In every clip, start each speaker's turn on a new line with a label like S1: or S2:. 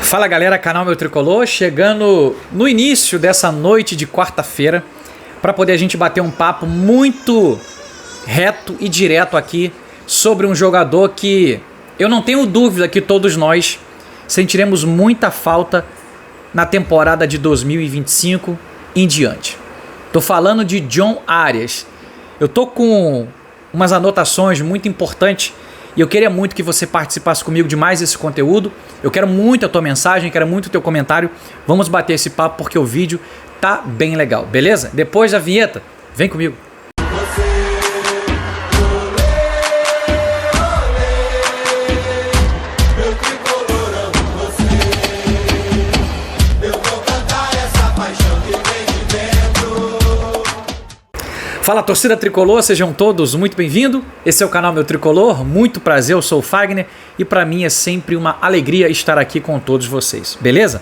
S1: Fala galera, canal Meu Tricolor, chegando no início dessa noite de quarta-feira para poder a gente bater um papo muito reto e direto aqui sobre um jogador que eu não tenho dúvida que todos nós sentiremos muita falta na temporada de 2025 em diante. Tô falando de John Arias. Eu tô com umas anotações muito importantes e eu queria muito que você participasse comigo de mais esse conteúdo. Eu quero muito a tua mensagem, quero muito o teu comentário. Vamos bater esse papo porque o vídeo tá bem legal, beleza? Depois da vinheta, vem comigo. Fala torcida tricolor, sejam todos muito bem-vindos. Esse é o canal Meu Tricolor, muito prazer, eu sou o Fagner e para mim é sempre uma alegria estar aqui com todos vocês, beleza?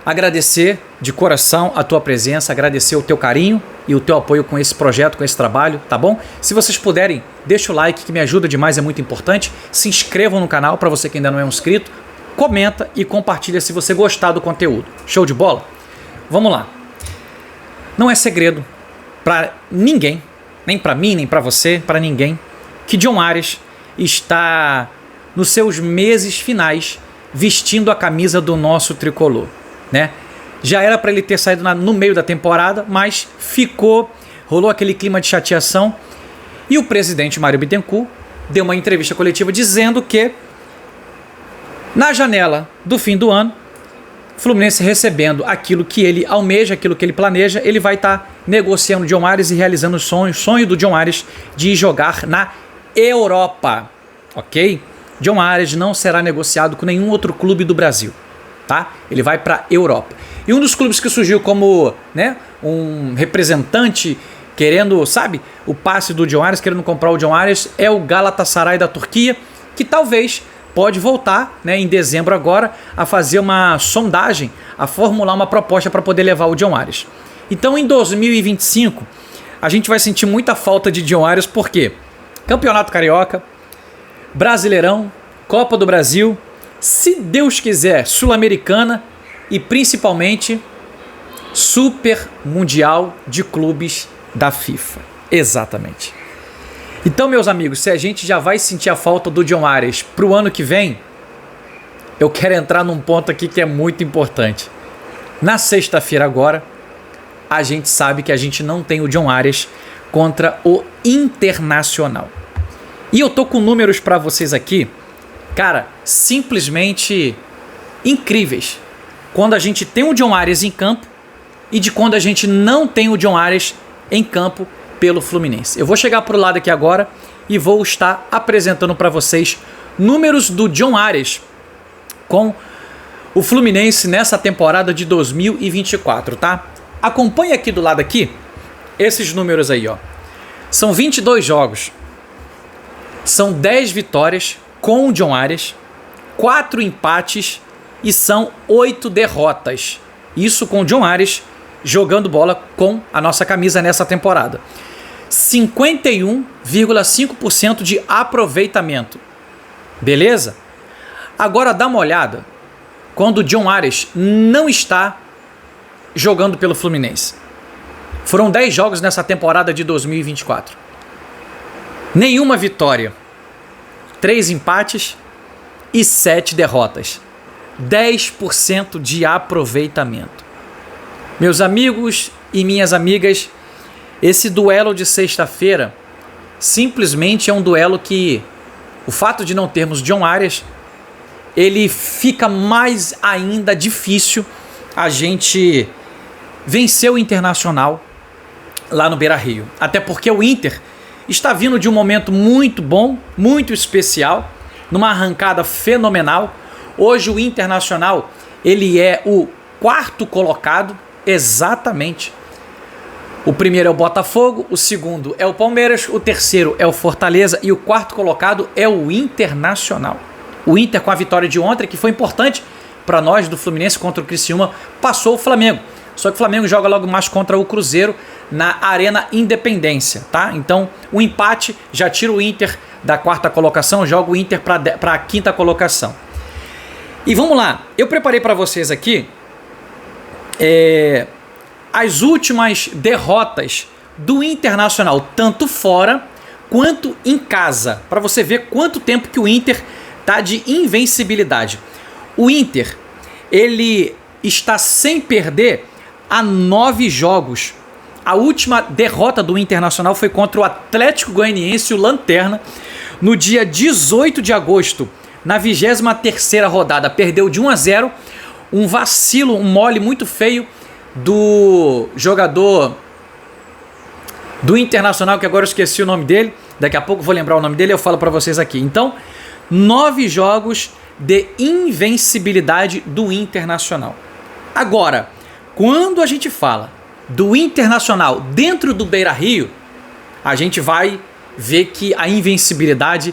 S1: Agradecer de coração a tua presença, agradecer o teu carinho e o teu apoio com esse projeto, com esse trabalho, tá bom? Se vocês puderem, deixa o like que me ajuda demais, é muito importante. Se inscrevam no canal para você que ainda não é um inscrito, comenta e compartilha se você gostar do conteúdo. Show de bola? Vamos lá. Não é segredo para ninguém, nem para mim, nem para você, para ninguém, que John Arias está nos seus meses finais vestindo a camisa do nosso tricolor, né? Já era para ele ter saído no meio da temporada, mas rolou aquele clima de chateação e o presidente Mário Bittencourt deu uma entrevista coletiva dizendo que na janela do fim do ano, Fluminense recebendo aquilo que ele almeja, aquilo que ele planeja, ele vai estar negociando John Arias e realizando o sonho do John Arias de jogar na Europa, ok? John Arias não será negociado com nenhum outro clube do Brasil, tá? Ele vai para a Europa. E um dos clubes que surgiu como, né, um representante querendo, sabe, o passe do John Arias, querendo comprar o John Arias, é o Galatasaray da Turquia, que talvez pode voltar, né, em dezembro agora a fazer uma sondagem, a formular uma proposta para poder levar o John Arias. Então em 2025 a gente vai sentir muita falta de John Arias, porque Campeonato Carioca, Brasileirão, Copa do Brasil, se Deus quiser, Sul-Americana e principalmente Super Mundial de Clubes da FIFA. Exatamente. Então, meus amigos, se a gente já vai sentir a falta do John Arias para o ano que vem, eu quero entrar num ponto aqui que é muito importante. Na sexta-feira agora, a gente sabe que a gente não tem o John Arias contra o Internacional. E eu tô com números para vocês aqui, cara, simplesmente incríveis. Quando a gente tem o John Arias em campo e de quando a gente não tem o John Arias em campo pelo Fluminense. Eu vou chegar pro lado aqui agora e vou estar apresentando para vocês números do John Arias com o Fluminense nessa temporada de 2024, tá? Acompanhe aqui do lado aqui esses números aí, ó. São 22 jogos. São 10 vitórias com o John Arias, 4 empates e são 8 derrotas. Isso com o John Arias jogando bola com a nossa camisa nessa temporada. 51,5% de aproveitamento. Beleza? Agora dá uma olhada quando o John Arias não está jogando pelo Fluminense. Foram 10 jogos nessa temporada de 2024. Nenhuma vitória. 3 empates e 7 derrotas. 10% de aproveitamento. Meus amigos e minhas amigas, esse duelo de sexta-feira simplesmente é um duelo que o fato de não termos John Arias, ele fica mais ainda difícil a gente vencer o Internacional lá no Beira-Rio. Até porque o Inter está vindo de um momento muito bom, muito especial, numa arrancada fenomenal. Hoje o Internacional, ele é o 4º colocado, exatamente. O primeiro é o Botafogo, o segundo é o Palmeiras, o terceiro é o Fortaleza e o 4º colocado é o Internacional. O Inter, com a vitória de ontem, que foi importante para nós do Fluminense contra o Criciúma, passou o Flamengo. Só que o Flamengo joga logo mais contra o Cruzeiro na Arena Independência, tá? Então, o empate já tira o Inter da 4ª colocação, joga o Inter para a 5ª colocação. E vamos lá, eu preparei para vocês aqui as últimas derrotas do Internacional, tanto fora quanto em casa, para você ver quanto tempo que o Inter tá de invencibilidade. O Inter, ele está sem perder há 9 jogos. A última derrota do Internacional foi contra o Atlético Goianiense, o Lanterna, no dia 18 de agosto, na 23ª rodada. Perdeu de 1-0, um vacilo, um mole muito feio do jogador do Internacional, que agora eu esqueci o nome dele. Daqui a pouco eu vou lembrar o nome dele e eu falo para vocês aqui. Então, 9 jogos de invencibilidade do Internacional. Agora, quando a gente fala do Internacional dentro do Beira-Rio, a gente vai ver que a invencibilidade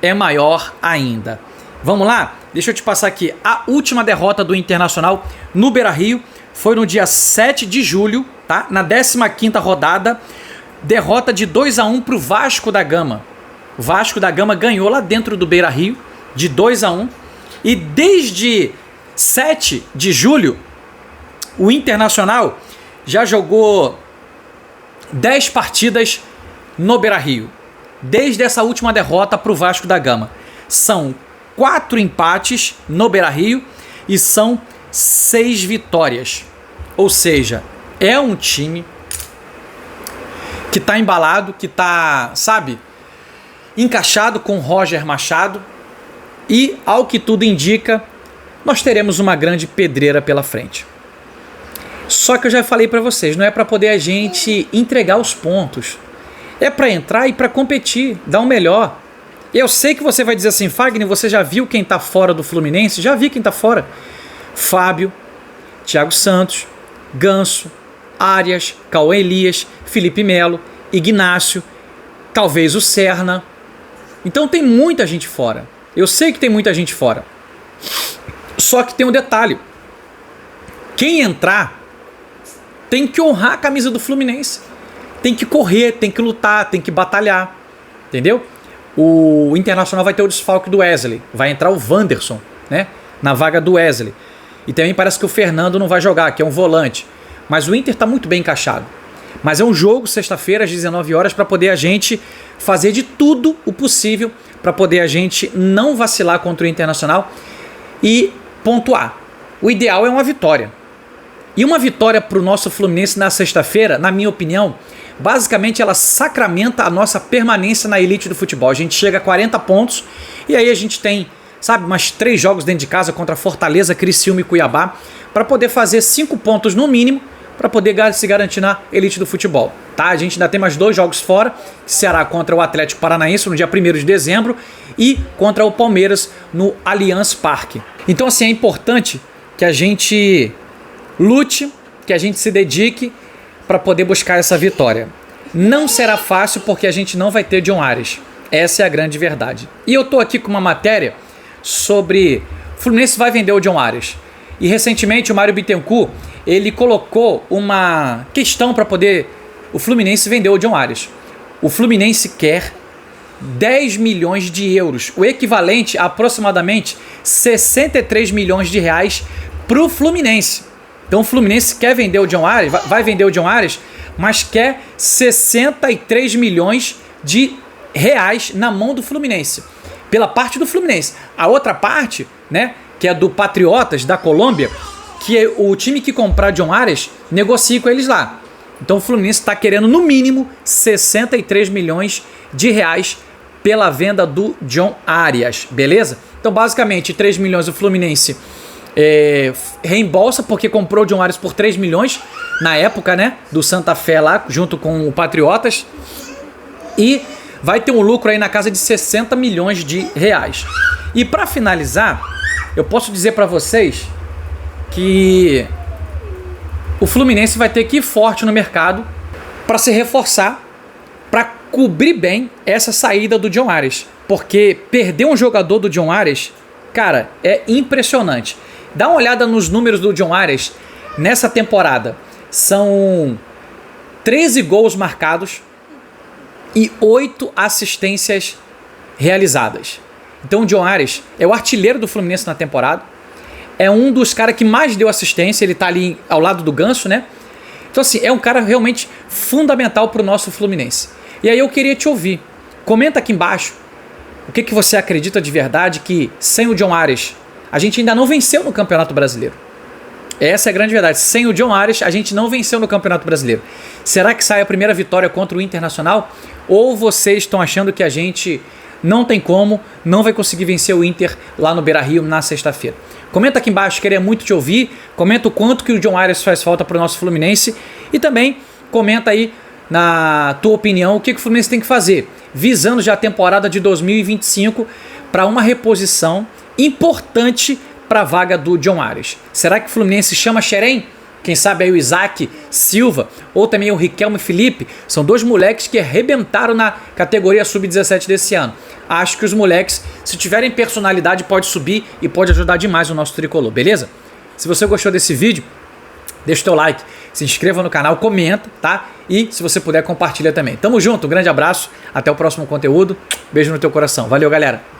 S1: é maior ainda. Vamos lá? Deixa eu te passar aqui. A última derrota do Internacional no Beira-Rio foi no dia 7 de julho, tá? Na 15ª rodada, derrota de 2-1 para o Vasco da Gama. O Vasco da Gama ganhou lá dentro do Beira-Rio de 2-1. E desde 7 de julho, o Internacional já jogou 10 partidas no Beira-Rio. Desde essa última derrota para o Vasco da Gama. São 4 empates no Beira-Rio e são 6 vitórias. Ou seja, é um time que está embalado, que está, sabe, encaixado com Roger Machado. E, ao que tudo indica, nós teremos uma grande pedreira pela frente. Só que eu já falei para vocês, não é para poder a gente entregar os pontos. É para entrar e para competir, dar o melhor. Eu sei que você vai dizer assim, Fagner, você já viu quem está fora do Fluminense? Já vi quem está fora. Fábio, Thiago Santos, Ganso, Arias, Cauã Elias, Felipe Melo, Ignácio, talvez o Serna. Então tem muita gente fora. Eu sei que tem muita gente fora. Só que tem um detalhe. Quem entrar tem que honrar a camisa do Fluminense. Tem que correr, tem que lutar, tem que batalhar. Entendeu? O Internacional vai ter o desfalque do Wesley. Vai entrar o Wanderson, né? Na vaga do Wesley. E também parece que o Fernando não vai jogar, que é um volante. Mas o Inter está muito bem encaixado. Mas é um jogo, sexta-feira, às 19 horas, para poder a gente fazer de tudo o possível para poder a gente não vacilar contra o Internacional e pontuar. O ideal é uma vitória. E uma vitória para o nosso Fluminense na sexta-feira, na minha opinião, basicamente ela sacramenta a nossa permanência na elite do futebol. A gente chega a 40 pontos e aí a gente tem, sabe, mais 3 jogos dentro de casa contra Fortaleza, Criciúma e Cuiabá para poder fazer 5 pontos no mínimo para poder se garantir na elite do futebol. Tá? A gente ainda tem mais 2 jogos fora, Ceará contra o Atlético Paranaense no dia 1º de dezembro e contra o Palmeiras no Allianz Parque. Então assim, é importante que a gente lute, que a gente se dedique para poder buscar essa vitória. Não será fácil porque a gente não vai ter John Ares. Essa é a grande verdade. E eu tô aqui com uma matéria sobre o Fluminense vai vender o John Ares. E recentemente o Mário Bittencourt, ele colocou uma questão para poder o Fluminense vender o John Ares. O Fluminense quer 10 milhões de euros, o equivalente a aproximadamente 63 milhões de reais para o Fluminense. Então o Fluminense quer vender o John Ares, vai vender o John Ares, mas quer 63 milhões de reais na mão do Fluminense, pela parte do Fluminense. A outra parte, né, que é do Patriotas da Colômbia, que é o time que comprar John Ares negocia com eles lá. Então o Fluminense está querendo no mínimo 63 milhões de reais pela venda do John Arias, beleza? Então basicamente 3 milhões o Fluminense reembolsa porque comprou o John Arias por 3 milhões na época, né, do Santa Fé lá junto com o Patriotas, e vai ter um lucro aí na casa de 60 milhões de reais. E para finalizar, eu posso dizer para vocês que o Fluminense vai ter que ir forte no mercado para se reforçar, para cobrir bem essa saída do John Ares, porque perder um jogador do John Ares, cara, é impressionante. Dá uma olhada nos números do John Ares nessa temporada. São 13 gols marcados e 8 assistências realizadas. Então o John Ares é o artilheiro do Fluminense na temporada. é um dos caras que mais deu assistência, ele tá ali ao lado do Ganso, né? Então assim, é um cara realmente fundamental pro nosso Fluminense. E aí eu queria te ouvir. Comenta aqui embaixo o que você acredita de verdade que sem o John Ares a gente ainda não venceu no Campeonato Brasileiro. Essa é a grande verdade. Sem o John Ares a gente não venceu no Campeonato Brasileiro. Será que sai a primeira vitória contra o Internacional? Ou vocês estão achando que a gente não tem como, não vai conseguir vencer o Inter lá no Beira-Rio na sexta-feira? Comenta aqui embaixo, queria muito te ouvir. Comenta o quanto que o John Ares faz falta para o nosso Fluminense. E também comenta aí, na tua opinião, o que o Fluminense tem que fazer, visando já a temporada de 2025 para uma reposição importante para a vaga do John Ares. Será que o Fluminense chama Xerém? Quem sabe aí o Isaac Silva ou também o Riquelme Felipe, são dois moleques que arrebentaram na categoria sub-17 desse ano. Acho que os moleques, se tiverem personalidade, pode subir e pode ajudar demais o nosso tricolor, beleza? Se você gostou desse vídeo, deixa o teu like, se inscreva no canal, comenta, tá? E se você puder, compartilha também. Tamo junto, um grande abraço, até o próximo conteúdo, beijo no teu coração. Valeu, galera!